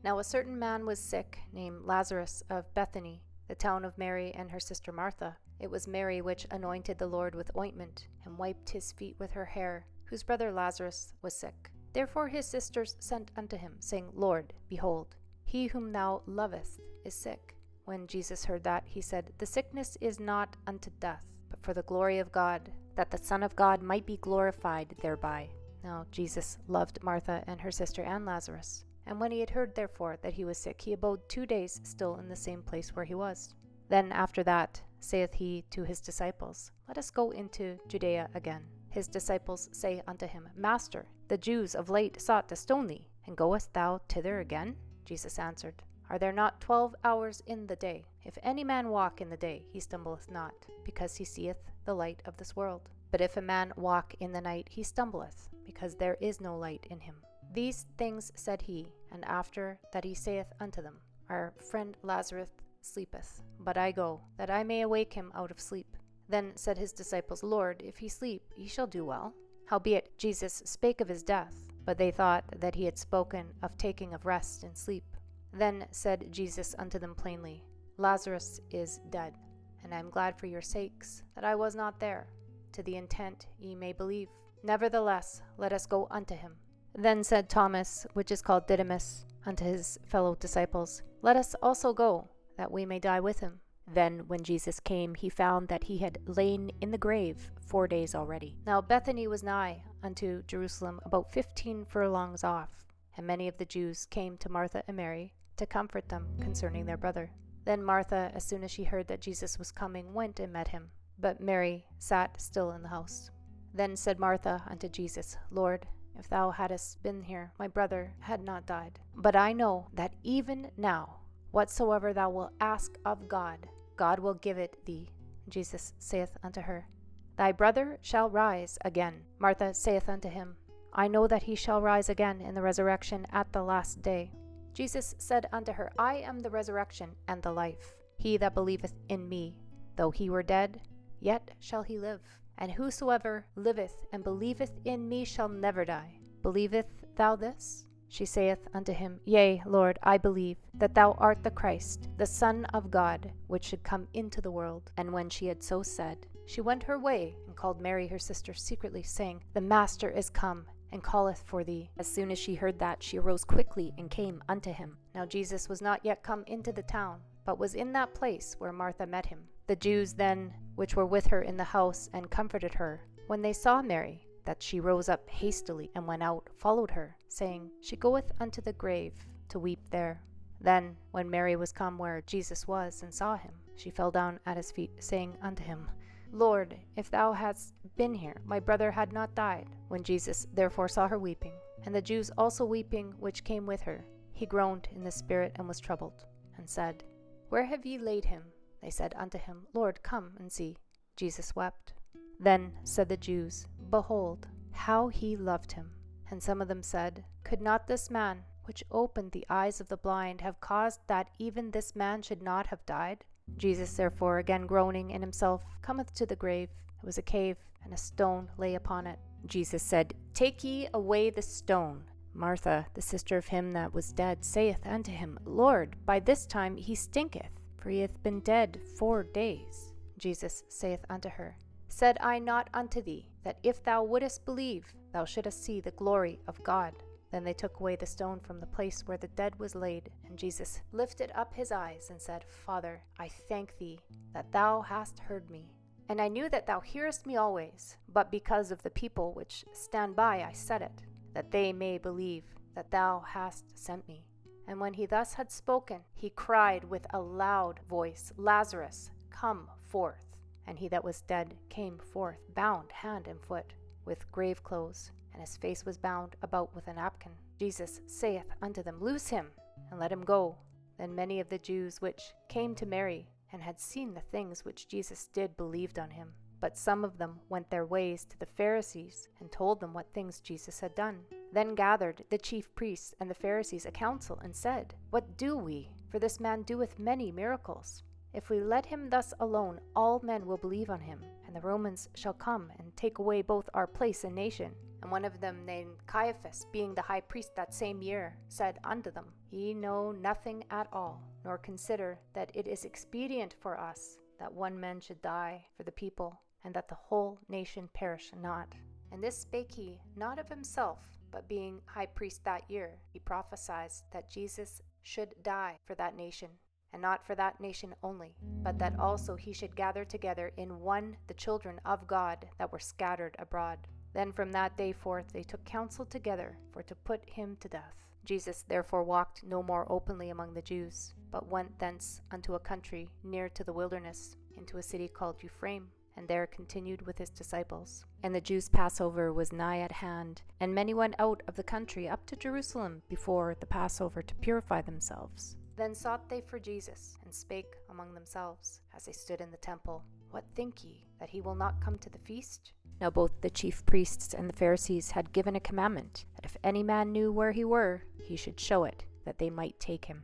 Now a certain man was sick, named Lazarus of Bethany, the town of Mary and her sister Martha. It was Mary which anointed the Lord with ointment, and wiped his feet with her hair, whose brother Lazarus was sick. Therefore his sisters sent unto him, saying, Lord, behold, he whom thou lovest is sick. When Jesus heard that, he said, The sickness is not unto death, but for the glory of God, that the Son of God might be glorified thereby. Now Jesus loved Martha and her sister and Lazarus. And when he had heard therefore that he was sick, he abode 2 days still in the same place where he was. Then after that saith he to his disciples, Let us go into Judea again. His disciples say unto him, Master, the Jews of late sought to stone thee, and goest thou thither again? Jesus answered, Are there not 12 hours in the day? If any man walk in the day, he stumbleth not, because he seeth the light of this world. But if a man walk in the night, he stumbleth, because there is no light in him. These things said he, and after that he saith unto them, Our friend Lazarus sleepeth, but I go, that I may awake him out of sleep. Then said his disciples, Lord, if he sleep, he shall do well. Howbeit Jesus spake of his death, but they thought that he had spoken of taking of rest and sleep. Then said Jesus unto them plainly, Lazarus is dead, and I am glad for your sakes that I was not there, to the intent ye may believe. Nevertheless, let us go unto him. Then said Thomas, which is called Didymus, unto his fellow disciples, Let us also go, that we may die with him. Then when Jesus came, he found that he had lain in the grave 4 days already. Now Bethany was nigh unto Jerusalem, about 15 furlongs off, and many of the Jews came to Martha and Mary to comfort them concerning their brother. Then Martha, as soon as she heard that Jesus was coming, went and met him, but Mary sat still in the house. Then said Martha unto Jesus, Lord, if thou hadst been here, my brother had not died. But I know that even now, whatsoever thou wilt ask of God, God will give it thee. Jesus saith unto her, Thy brother shall rise again. Martha saith unto him, I know that he shall rise again in the resurrection at the last day. Jesus said unto her, I am the resurrection and the life. He that believeth in me, though he were dead, yet shall he live. And whosoever liveth and believeth in me shall never die. Believeth thou this? She saith unto him, Yea, Lord, I believe that thou art the Christ, the Son of God, which should come into the world. And when she had so said, she went her way, and called Mary her sister secretly, saying, The Master is come, and calleth for thee. As soon as she heard that, she arose quickly and came unto him. Now Jesus was not yet come into the town, but was in that place where Martha met him. The Jews then, which were with her in the house, and comforted her, when they saw Mary, that she rose up hastily and went out, followed her, saying, She goeth unto the grave to weep there. Then, when Mary was come where Jesus was, and saw him, she fell down at his feet, saying unto him, Lord, if thou hadst been here, my brother had not died. When Jesus therefore saw her weeping, and the Jews also weeping which came with her, he groaned in the spirit and was troubled, and said, Where have ye laid him? They said unto him, Lord, come and see. Jesus wept. Then said the Jews, Behold, how he loved him. And some of them said, Could not this man, which opened the eyes of the blind, have caused that even this man should not have died? Jesus therefore, again groaning in himself, cometh to the grave. It was a cave, and a stone lay upon it. Jesus said, Take ye away the stone. Martha, the sister of him that was dead, saith unto him, Lord, by this time he stinketh, for he hath been dead 4 days. Jesus saith unto her, Said I not unto thee, that if thou wouldest believe, thou shouldest see the glory of God? Then they took away the stone from the place where the dead was laid. And Jesus lifted up his eyes and said, Father, I thank thee that thou hast heard me. And I knew that thou hearest me always, but because of the people which stand by I said it, that they may believe that thou hast sent me. And when he thus had spoken, he cried with a loud voice, Lazarus, come forth. And he that was dead came forth, bound hand and foot, with grave clothes, and his face was bound about with a napkin. Jesus saith unto them, Loose him, and let him go. Then many of the Jews which came to Mary, and had seen the things which Jesus did, believed on him. But some of them went their ways to the Pharisees, and told them what things Jesus had done. Then gathered the chief priests and the Pharisees a council, and said, What do we? For this man doeth many miracles. If we let him thus alone, all men will believe on him, and the Romans shall come and take away both our place and nation. And one of them, named Caiaphas, being the high priest that same year, said unto them, Ye know nothing at all, nor consider that it is expedient for us that one man should die for the people, and that the whole nation perish not. And this spake he not of himself, but being high priest that year, he prophesied that Jesus should die for that nation, and not for that nation only, but that also he should gather together in one the children of God that were scattered abroad. Then from that day forth they took counsel together for to put him to death. Jesus therefore walked no more openly among the Jews, but went thence unto a country near to the wilderness, into a city called Ephraim, and there continued with his disciples. And the Jews' Passover was nigh at hand, and many went out of the country up to Jerusalem before the Passover to purify themselves. Then sought they for Jesus, and spake among themselves, as they stood in the temple, What think ye, that he will not come to the feast? Now both the chief priests and the Pharisees had given a commandment, that if any man knew where he were, he should show it, that they might take him.